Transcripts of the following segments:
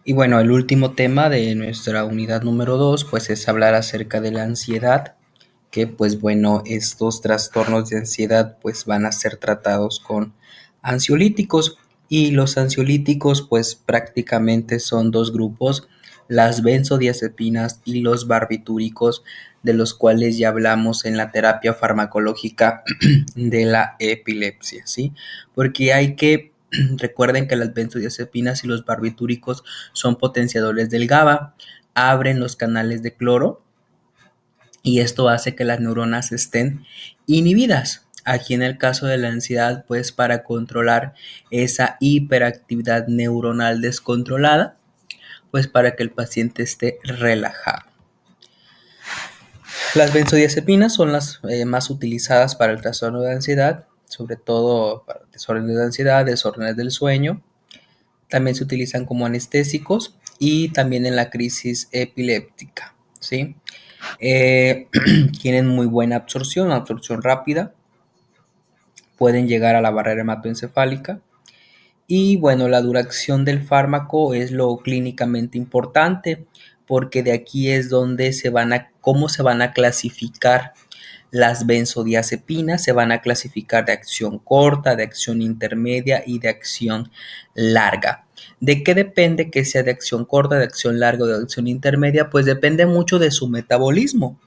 Y bueno, el último tema de nuestra unidad número 2, pues es hablar acerca de la ansiedad, que pues bueno, estos trastornos de ansiedad pues van a ser tratados con ansiolíticos y los ansiolíticos pues prácticamente son dos grupos, las benzodiazepinas y los barbitúricos, de los cuales ya hablamos en la terapia farmacológica de la epilepsia, ¿sí? Porque hay que recuerden que las benzodiazepinas y los barbitúricos son potenciadores del GABA, abren los canales de cloro y esto hace que las neuronas estén inhibidas. Aquí en el caso de la ansiedad, pues para controlar esa hiperactividad neuronal descontrolada, pues para que el paciente esté relajado. Las benzodiazepinas son las más utilizadas para el trastorno de ansiedad, sobre todo para desórdenes de ansiedad, desórdenes del sueño. También se utilizan como anestésicos y también en la crisis epiléptica, ¿sí? Tienen muy buena absorción rápida, pueden llegar a la barrera hematoencefálica y bueno, la duración del fármaco es lo clínicamente importante porque de aquí es donde cómo se van a clasificar las benzodiazepinas, se van a clasificar de acción corta, de acción intermedia y de acción larga. ¿De qué depende que sea de acción corta, de acción larga o de acción intermedia? Pues depende mucho de su metabolismo.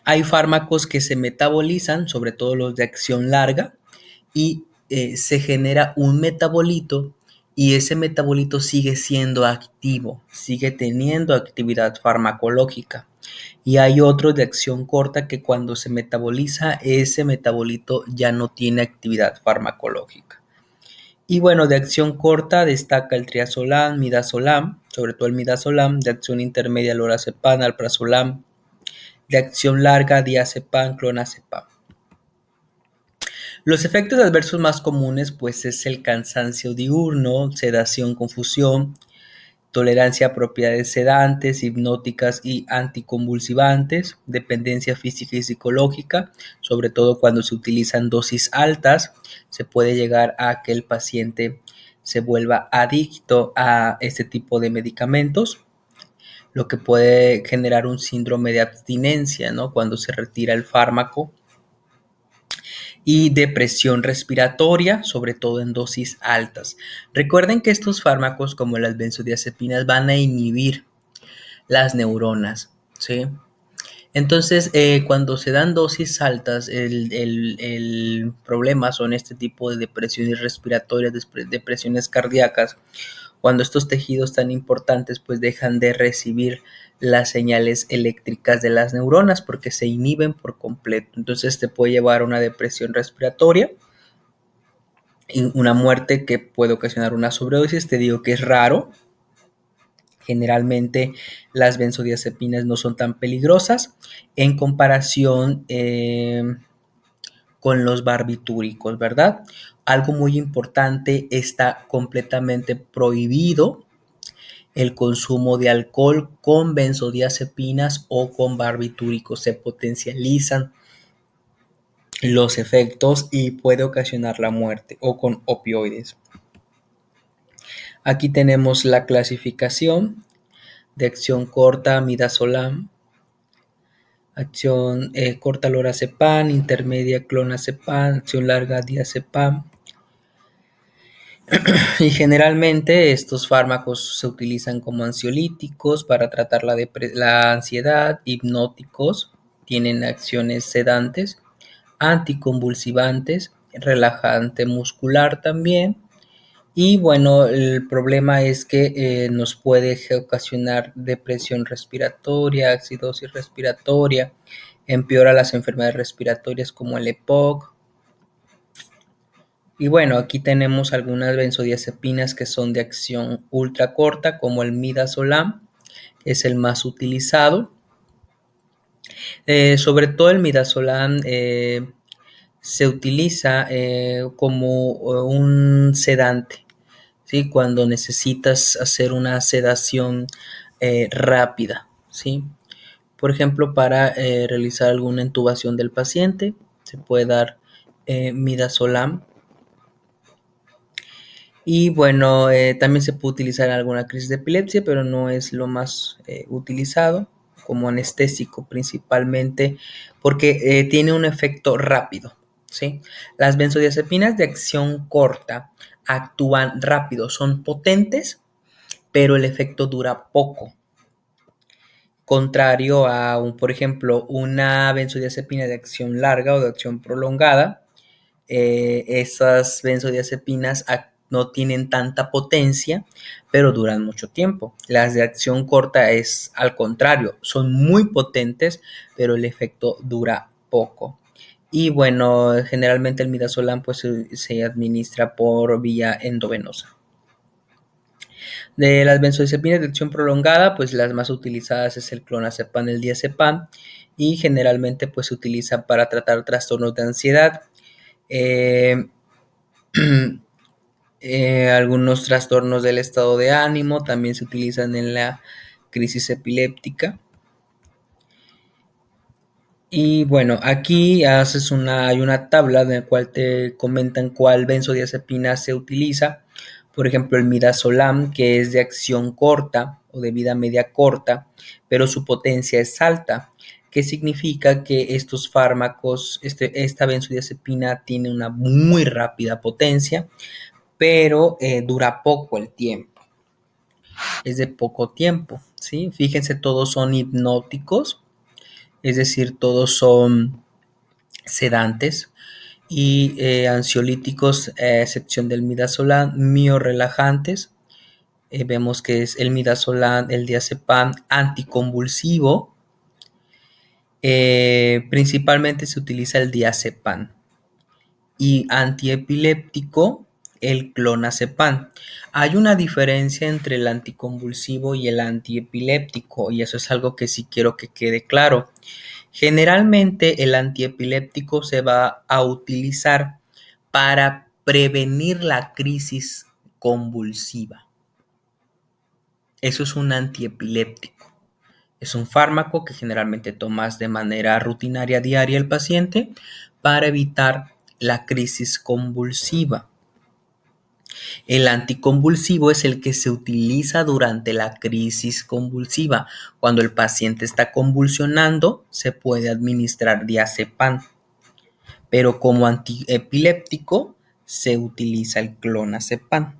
Hay fármacos que se metabolizan, sobre todo los de acción larga, y se genera un metabolito y ese metabolito sigue siendo activo, sigue teniendo actividad farmacológica. Y hay otros de acción corta que cuando se metaboliza, ese metabolito ya no tiene actividad farmacológica. Y bueno, de acción corta destaca el triazolam, midazolam, sobre todo el midazolam, de acción intermedia lorazepam, alprazolam, de acción larga diazepam, clonazepam. Los efectos adversos más comunes pues es el cansancio diurno, sedación, confusión, tolerancia a propiedades sedantes, hipnóticas y anticonvulsivantes, dependencia física y psicológica, sobre todo cuando se utilizan dosis altas, se puede llegar a que el paciente se vuelva adicto a este tipo de medicamentos, lo que puede generar un síndrome de abstinencia, ¿no? Cuando se retira el fármaco y depresión respiratoria, sobre todo en dosis altas. Recuerden que estos fármacos, como las benzodiazepinas, van a inhibir las neuronas, ¿sí? Entonces, cuando se dan dosis altas, el problema son este tipo de depresiones respiratorias, depresiones cardíacas, cuando estos tejidos tan importantes pues dejan de recibir las señales eléctricas de las neuronas porque se inhiben por completo. Entonces te puede llevar a una depresión respiratoria y una muerte que puede ocasionar una sobredosis. Te digo que es raro. Generalmente las benzodiazepinas no son tan peligrosas en comparación con los barbitúricos, ¿verdad? Algo muy importante, está completamente prohibido el consumo de alcohol con benzodiazepinas o con barbitúricos. Se potencializan los efectos y puede ocasionar la muerte, o con opioides. Aquí tenemos la clasificación de acción corta midazolam, acción corta lorazepam, intermedia clonazepam, acción larga diazepam. Y generalmente estos fármacos se utilizan como ansiolíticos para tratar la ansiedad, hipnóticos, tienen acciones sedantes, anticonvulsivantes, relajante muscular también. Y bueno, el problema es que nos puede ocasionar depresión respiratoria, acidosis respiratoria, empeora las enfermedades respiratorias como el EPOC. Y bueno, aquí tenemos algunas benzodiazepinas que son de acción ultra corta, como el midazolam, que es el más utilizado. Sobre todo el midazolam se utiliza como un sedante, ¿sí? Cuando necesitas hacer una sedación rápida, ¿sí? Por ejemplo, para realizar alguna intubación del paciente, se puede dar midazolam. Y bueno, también se puede utilizar en alguna crisis de epilepsia, pero no es lo más utilizado como anestésico principalmente porque tiene un efecto rápido, ¿sí? Las benzodiazepinas de acción corta actúan rápido, son potentes, pero el efecto dura poco. Contrario a, por ejemplo, una benzodiazepina de acción larga o de acción prolongada, esas benzodiazepinas no tienen tanta potencia, pero duran mucho tiempo. Las de acción corta es al contrario, son muy potentes, pero el efecto dura poco. Y bueno, generalmente el midazolam pues se administra por vía endovenosa. De las benzodiazepinas de acción prolongada, pues las más utilizadas es el clonazepam, el diazepam, y generalmente pues se utiliza para tratar trastornos de ansiedad, eh, algunos trastornos del estado de ánimo, también se utilizan en la crisis epiléptica. Y bueno, aquí hay una tabla en la cual te comentan cuál benzodiazepina se utiliza. Por ejemplo, el midazolam, que es de acción corta o de vida media corta, pero su potencia es alta, que significa que estos fármacos, esta benzodiazepina tiene una muy rápida potencia, pero dura poco el tiempo, es de poco tiempo, ¿sí? Fíjense, todos son hipnóticos, es decir, todos son sedantes y ansiolíticos, a excepción del midazolam, miorelajantes. Vemos que es el midazolam, el diazepam, anticonvulsivo. Principalmente se utiliza el diazepam y antiepiléptico el clonazepam. Hay una diferencia entre el anticonvulsivo y el antiepiléptico y eso es algo que sí quiero que quede claro. Generalmente el antiepiléptico se va a utilizar para prevenir la crisis convulsiva. Eso es un antiepiléptico. Es un fármaco que generalmente tomas de manera rutinaria diaria el paciente para evitar la crisis convulsiva. El anticonvulsivo es el que se utiliza durante la crisis convulsiva. Cuando el paciente está convulsionando, se puede administrar diazepam, pero como antiepiléptico se utiliza el clonazepam.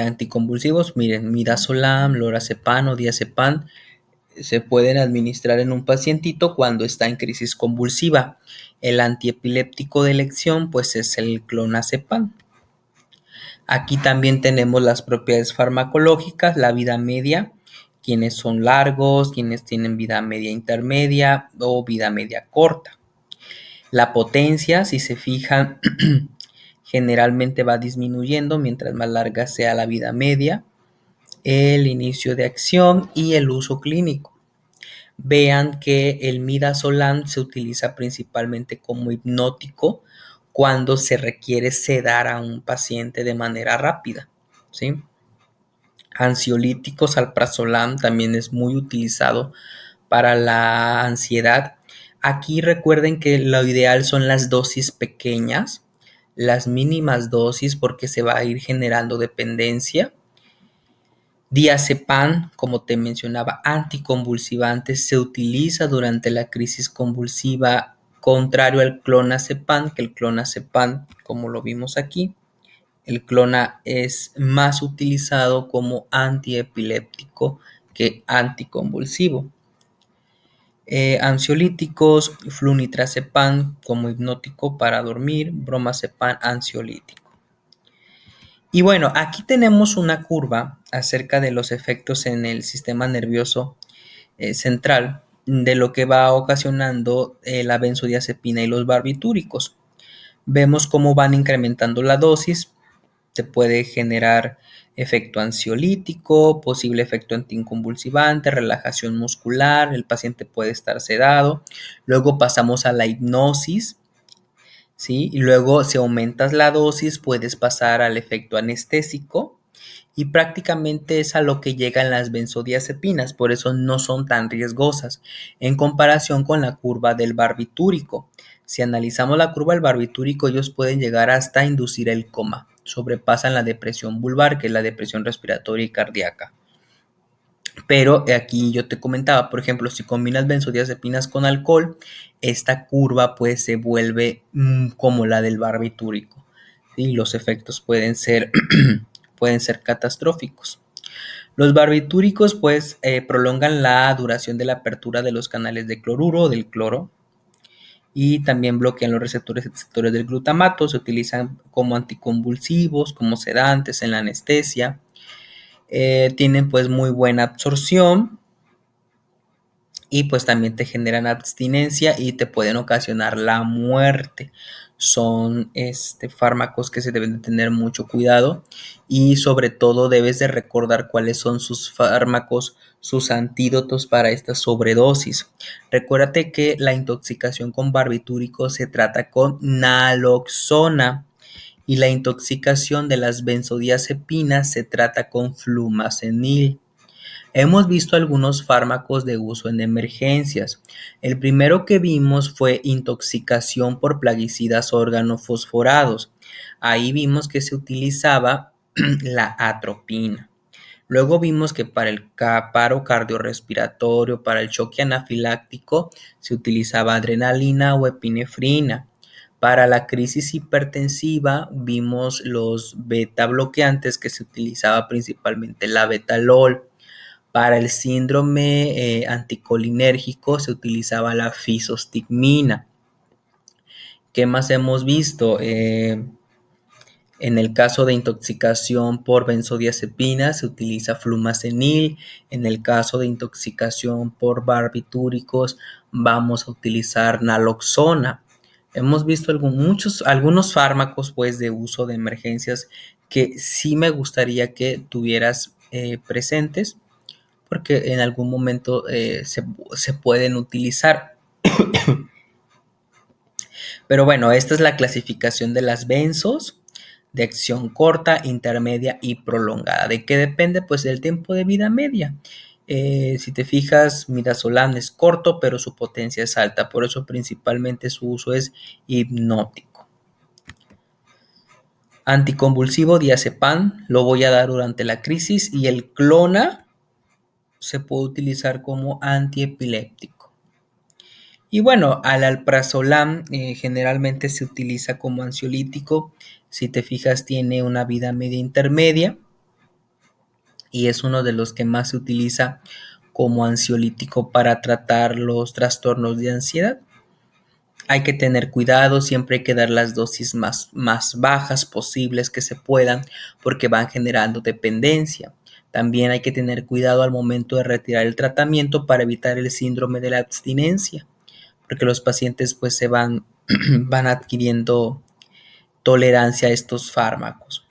Anticonvulsivos, miren, midazolam, lorazepam o diazepam se pueden administrar en un pacientito cuando está en crisis convulsiva. El antiepiléptico de elección pues es el clonazepam. Aquí también tenemos las propiedades farmacológicas, la vida media, quienes son largos, quienes tienen vida media intermedia o vida media corta. La potencia, si se fijan, generalmente va disminuyendo mientras más larga sea la vida media, el inicio de acción y el uso clínico. Vean que el midazolam se utiliza principalmente como hipnótico cuando se requiere sedar a un paciente de manera rápida, ¿sí? Ansiolíticos, alprazolam también es muy utilizado para la ansiedad. Aquí recuerden que lo ideal son las dosis pequeñas, las mínimas dosis porque se va a ir generando dependencia. Diazepam, como te mencionaba, anticonvulsivante, se utiliza durante la crisis convulsiva, contrario al clonazepam, que el clonazepam, como lo vimos aquí, el clona es más utilizado como antiepiléptico que anticonvulsivo. Ansiolíticos, flunitrazepam como hipnótico para dormir, bromazepam ansiolítico. Y bueno, aquí tenemos una curva acerca de los efectos en el sistema nervioso central de lo que va ocasionando la benzodiazepina y los barbitúricos. Vemos cómo van incrementando la dosis, se puede generar efecto ansiolítico, posible efecto anticonvulsivante, relajación muscular, el paciente puede estar sedado. Luego pasamos a la hipnosis, ¿sí? Y luego si aumentas la dosis puedes pasar al efecto anestésico y prácticamente es a lo que llegan las benzodiazepinas, por eso no son tan riesgosas en comparación con la curva del barbitúrico. Si analizamos la curva del barbitúrico, ellos pueden llegar hasta inducir el coma. Sobrepasan la depresión vulvar, que es la depresión respiratoria y cardíaca. Pero aquí yo te comentaba, por ejemplo, si combinas benzodiazepinas con alcohol, esta curva pues se vuelve como la del barbitúrico. ¿Sí? Los efectos pueden ser, pueden ser catastróficos. Los barbitúricos pues prolongan la duración de la apertura de los canales de cloruro o del cloro y también bloquean los receptores del glutamato. Se utilizan como anticonvulsivos, como sedantes en la anestesia. Tienen pues muy buena absorción y pues también te generan abstinencia y te pueden ocasionar la muerte. Son fármacos que se deben de tener mucho cuidado y sobre todo debes de recordar cuáles son sus fármacos, sus antídotos para esta sobredosis. Recuérdate que la intoxicación con barbitúricos se trata con naloxona y la intoxicación de las benzodiazepinas se trata con flumazenil. Hemos visto algunos fármacos de uso en emergencias. El primero que vimos fue intoxicación por plaguicidas organofosforados. Ahí vimos que se utilizaba la atropina. Luego vimos que para el paro cardiorrespiratorio, para el choque anafiláctico, se utilizaba adrenalina o epinefrina. Para la crisis hipertensiva vimos los beta bloqueantes, que se utilizaba principalmente la betalol. Para el síndrome anticolinérgico se utilizaba la fisostigmina. ¿Qué más hemos visto? En el caso de intoxicación por benzodiazepinas se utiliza flumazenil. En el caso de intoxicación por barbitúricos vamos a utilizar naloxona. Hemos visto algunos fármacos pues, de uso de emergencias que sí me gustaría que tuvieras presentes, porque en algún momento se pueden utilizar. Pero bueno, esta es la clasificación de las benzos de acción corta, intermedia y prolongada. ¿De qué depende? Pues del tiempo de vida media. Si te fijas, midazolam es corto, pero su potencia es alta. Por eso principalmente su uso es hipnótico. Anticonvulsivo diazepam lo voy a dar durante la crisis y el clona se puede utilizar como antiepiléptico. Y bueno, al alprazolam generalmente se utiliza como ansiolítico. Si te fijas, tiene una vida media intermedia y es uno de los que más se utiliza como ansiolítico para tratar los trastornos de ansiedad. Hay que tener cuidado, siempre hay que dar las dosis más bajas posibles que se puedan porque van generando dependencia. También hay que tener cuidado al momento de retirar el tratamiento para evitar el síndrome de la abstinencia, porque los pacientes pues se van adquiriendo tolerancia a estos fármacos.